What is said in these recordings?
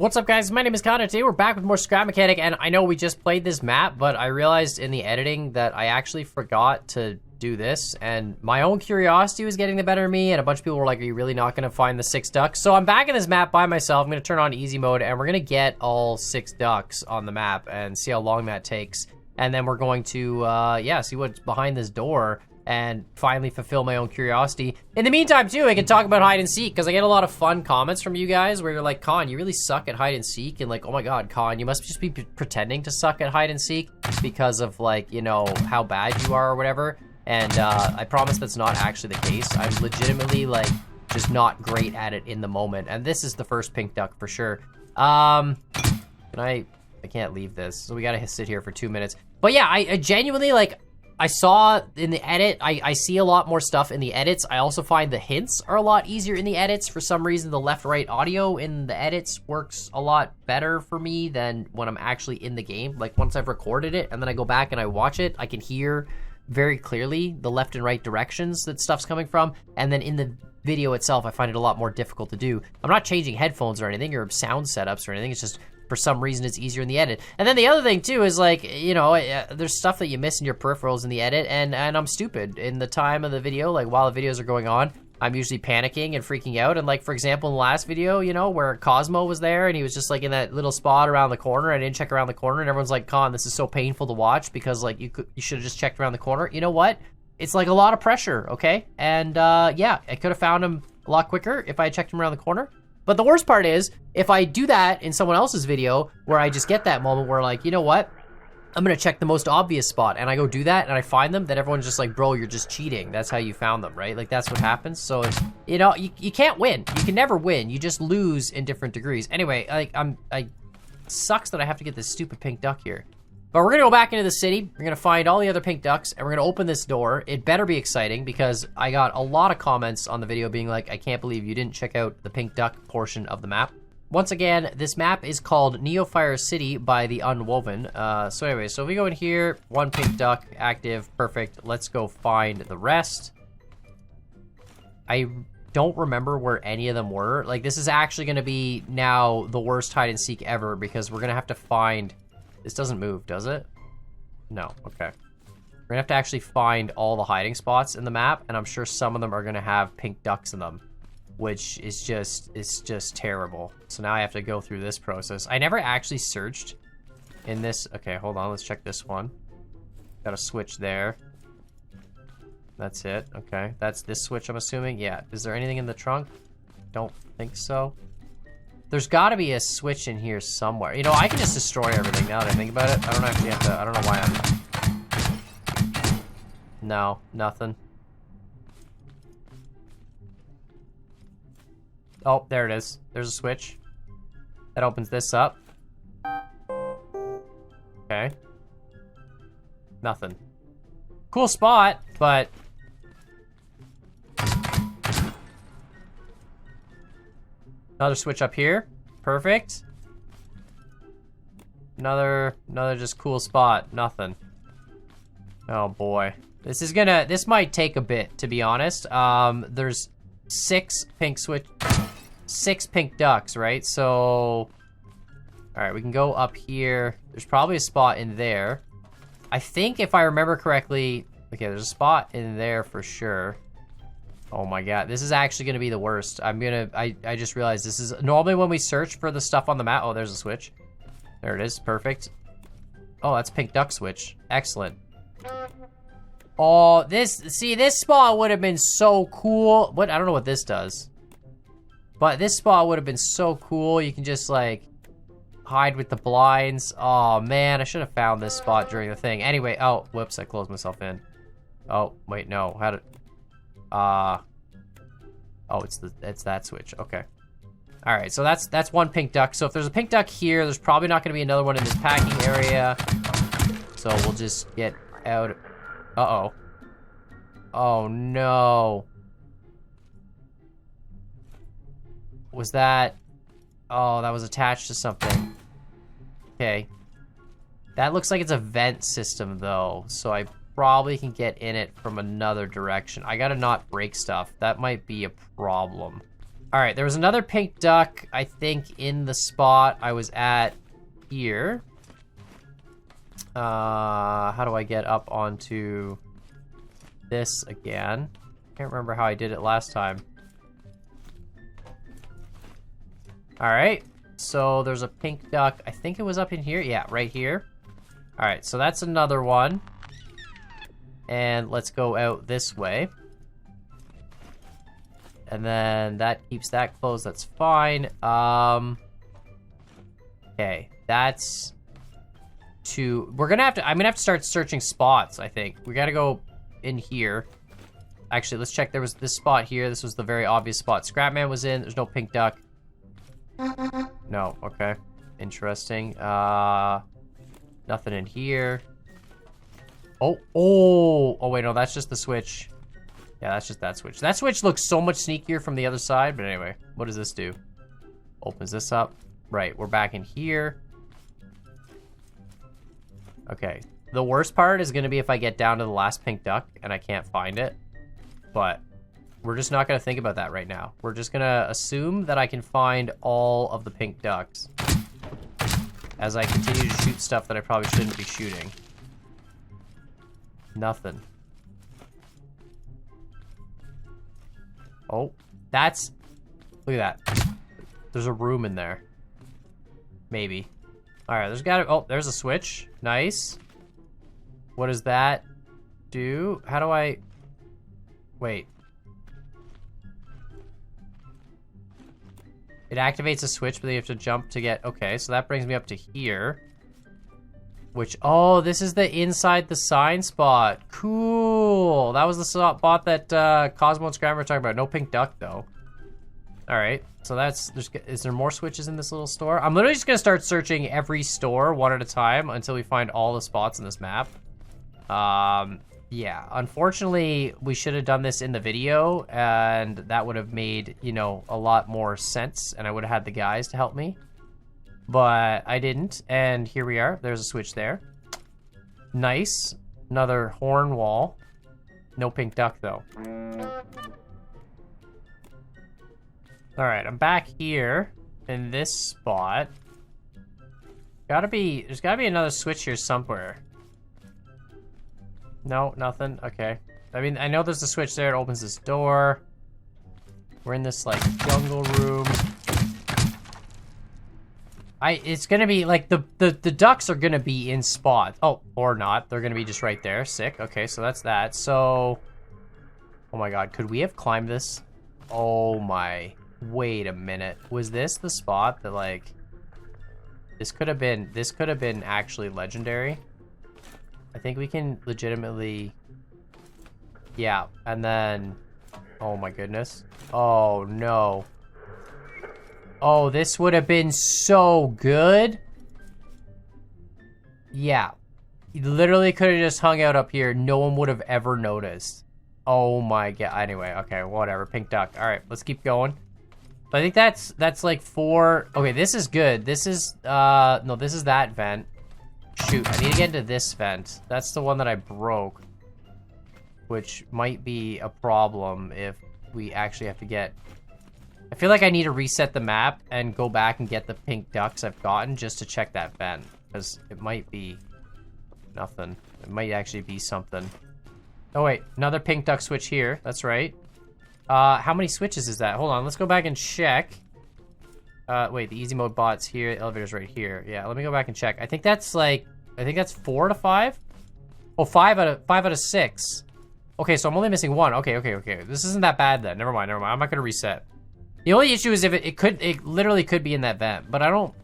What's up, guys? My name is Connor. Today we're back with more Scrap Mechanic, and I know we just played this map, but I realized in the editing that I actually forgot to do this, and my own curiosity was getting the better of me, and a bunch of people were like, are you really not going to find the 6 ducks? So I'm back in this map by myself. I'm going to turn on easy mode, and we're going to get all 6 ducks on the map and see how long that takes. And then we're going to, see what's behind this door and finally fulfill my own curiosity. In the meantime, too, I can talk about hide and seek, because I get a lot of fun comments from you guys where you're like, Con, you really suck at hide and seek, and like, oh my god, Con, you must just be pretending to suck at hide and seek because of, like, you know, how bad you are or whatever. And I promise that's not actually the case. I'm legitimately, like, just not great at it in the moment. And this is the first pink duck for sure. I can't leave this, so we gotta sit here for 2 minutes. But yeah, I genuinely, like, I saw in the edit, I see a lot more stuff in the edits. I also find the hints are a lot easier in the edits. For some reason, the left-right audio in the edits works a lot better for me than when I'm actually in the game. Like, once I've recorded it and then I go back and I watch it, I can hear very clearly the left and right directions that stuff's coming from. And then in the video itself, I find it a lot more difficult to do. I'm not changing headphones or anything or sound setups or anything. It's just, for some reason, it's easier in the edit. And then the other thing, too, is, like, you know, there's stuff that you miss in your peripherals in the edit, and I'm stupid. In the time of the video, like, while the videos are going on, I'm usually panicking and freaking out. And, like, for example, in the last video, you know, where Cosmo was there, and he was just, like, in that little spot around the corner, and I didn't check around the corner, and everyone's like, Con, this is so painful to watch, because, like, you should have just checked around the corner. You know what? It's, like, a lot of pressure, okay? And, yeah, I could have found him a lot quicker if I had checked him around the corner. But the worst part is, if I do that in someone else's video, where I just get that moment where, like, you know what? I'm gonna check the most obvious spot, and I go do that, and I find them, then everyone's just like, bro, you're just cheating. That's how you found them, right? Like, that's what happens. So, it's, you know, you can't win. You can never win. You just lose in different degrees. Anyway, like, it sucks that I have to get this stupid pink duck here. But we're gonna go back into the city, we're gonna find all the other pink ducks, and we're gonna open this door. It better be exciting, because I got a lot of comments on the video being like, I can't believe you didn't check out the pink duck portion of the map. Once again, this map is called Neofire City by the Unwoven. So anyway, so if we go in here, 1 pink duck, active, perfect. Let's go find the rest. I don't remember where any of them were. Like, this is actually gonna be now the worst hide and seek ever, because we're gonna have to find... This doesn't move, does it? No, okay. We're gonna have to actually find all the hiding spots in the map, and I'm sure some of them are gonna have pink ducks in them, which is just, it's just terrible. So now I have to go through this process. I never actually searched in this. Okay, hold on, let's check this one. Got a switch there. That's it, okay. That's this switch, I'm assuming. Yeah, is there anything in the trunk? Don't think so. There's gotta be a switch in here somewhere. You know, I can just destroy everything now that I think about it. I don't actually have to, I don't know why I'm... No, nothing. Oh, there it is. There's a switch. That opens this up. Okay. Nothing. Cool spot, but... Another switch up here. Perfect. Another just cool spot. Nothing. Oh boy. This might take a bit, to be honest. There's 6 pink ducks, right? So, alright, we can go up here. There's probably a spot in there. I think if I remember correctly, okay, there's a spot in there for sure. Oh my god, this is actually gonna be the worst. I just realized this is normally when we search for the stuff on the map. Oh, there's a switch. There it is, perfect. Oh, that's pink duck switch. Excellent. Oh, this spot would have been so cool. I don't know what this does. But this spot would have been so cool. You can just, like, hide with the blinds. Oh man, I should have found this spot during the thing. Anyway, oh, whoops, I closed myself in. Oh, wait, no, how did... oh, it's that switch. Okay. All right, so that's 1 pink duck. So if there's a pink duck here, there's probably not going to be another one in this packing area. So we'll just get out. Uh-oh. Oh, no. Was that... Oh, that was attached to something. Okay. That looks like it's a vent system, though. So I probably can get in it from another direction. I gotta not break stuff. That might be a problem. All right, there was another pink duck, I think, in the spot I was at here. How do I get up onto this again? Can't remember how I did it last time. All right, so there's a pink duck. I think it was up in here. Yeah, right here. All right, so that's another one. And let's go out this way. And then that keeps that closed. That's fine. Okay, that's two. I'm gonna have to start searching spots, I think. We gotta go in here. Actually, let's check. There was this spot here. This was the very obvious spot Scrapman was in. There's no pink duck. No, okay. Interesting. Nothing in here. Oh, wait, no, that's just the switch. Yeah, that's just that switch. That switch looks so much sneakier from the other side, but anyway, what does this do? Opens this up. Right, we're back in here. Okay, the worst part is gonna be if I get down to the last pink duck and I can't find it, but we're just not gonna think about that right now. We're just gonna assume that I can find all of the pink ducks as I continue to shoot stuff that I probably shouldn't be shooting. Nothing. Oh, that's... Look at that. There's a room in there. Maybe. Alright, there's gotta... Oh, there's a switch. Nice. What does that do? How do I... Wait. It activates a switch, but you have to jump to get... Okay, so that brings me up to here. Which... Oh, this is the inside the sign spot. Cool. That was the spot that Cosmo and Scrammer were talking about. No pink duck, though. Alright, so that's... Is there more switches in this little store? I'm literally just gonna start searching every store one at a time until we find all the spots in this map. Yeah, unfortunately, we should have done this in the video, and that would have made, you know, a lot more sense, and I would have had the guys to help me. But I didn't, and here we are. There's a switch there. Nice. Another horn wall. No pink duck, though. Alright, I'm back here in this spot. There's gotta be another switch here somewhere. No, nothing. Okay. I mean, I know there's a switch there. It opens this door. We're in this, like, jungle room. It's gonna be, like, the ducks are gonna be in spots. Oh, or not. They're gonna be just right there. Sick. Okay, so that's that. So... Oh my god, could we have climbed this? Oh my... Wait a minute. Was this the spot that, like... This could have been actually legendary. I think we can legitimately... Yeah, and then... Oh my goodness. Oh no. Oh, this would have been so good. Yeah. You literally could have just hung out up here. No one would have ever noticed. Oh my god. Anyway, okay, whatever. Pink duck. Alright, let's keep going. But I think that's like 4... Okay, this is good. This is... No, this is that vent. Shoot, I need to get into this vent. That's the one that I broke. Which might be a problem if we actually have to get... I feel like I need to reset the map and go back and get the pink ducks I've gotten just to check that vent. Because it might be nothing. It might actually be something. Oh wait, another pink duck switch here. That's right. How many switches is that? Hold on, let's go back and check. Wait, the easy mode bot's here. The elevator's right here. Yeah, let me go back and check. I think that's like... I think that's 4 to 5? Oh, 5 out of 6. Okay, so I'm only missing 1. Okay. This isn't that bad then. Never mind. I'm not gonna reset. The only issue is if it literally could be in that vent, but I don't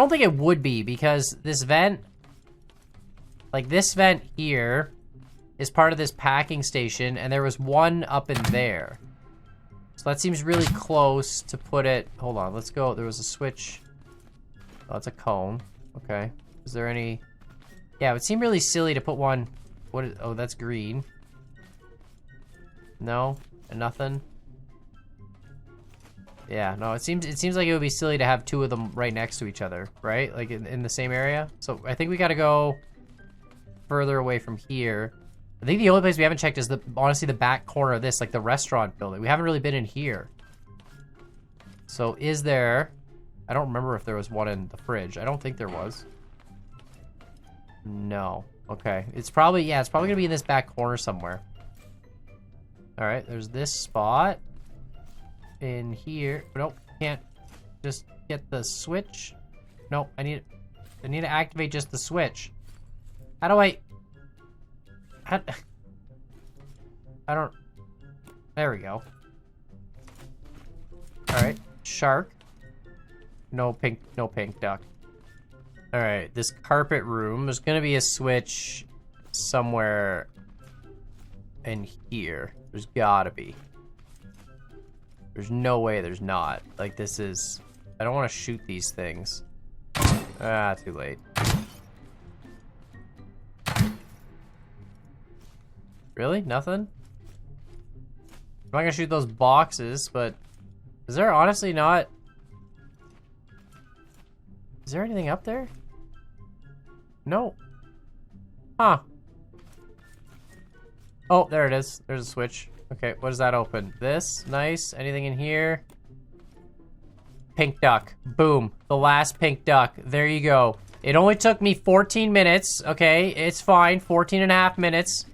think it would be because this vent, like this vent here, is part of this packing station, and there was one up in there. So that seems really close to put it. Hold on, let's go. There was a switch. Oh, it's a cone. Okay. Is there any? Yeah, it would seem really silly to put one. What is? Oh, that's green. No, and nothing. Yeah, no, it seems like it would be silly to have 2 of them right next to each other, right? Like in the same area. So I think we got to go further away from here. I think the only place we haven't checked is honestly the back corner of this, like the restaurant building. We haven't really been in here. So is there... I don't remember if there was one in the fridge. I don't think there was. No. Okay. It's probably... Yeah, it's probably going to be in this back corner somewhere. Alright, there's this spot. In here. Nope, can't just get the switch. Nope, I need to activate just the switch. How do I don't... There we go. Alright, shark. No pink duck. Alright, this carpet room. There's gonna be a switch somewhere in here. There's gotta be. There's no way there's not. Like, this is... I don't want to shoot these things. Ah, too late. Really? Nothing? I'm not gonna shoot those boxes, but... Is there honestly not... Is there anything up there? No. Huh. Oh, there it is. There's a switch. Okay, what does that open? This? Nice. Anything in here? Pink duck. Boom. The last pink duck. There you go. It only took me 14 minutes. Okay, it's fine. 14 and a half minutes.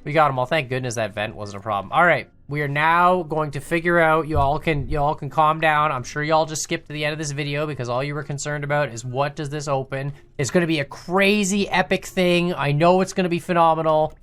We got them all. Thank goodness that vent wasn't a problem. All right. We are now going to figure out, you all can calm down. I'm sure y'all just skipped to the end of this video because all you were concerned about is what does this open. It's going to be a crazy epic thing. I know it's going to be phenomenal.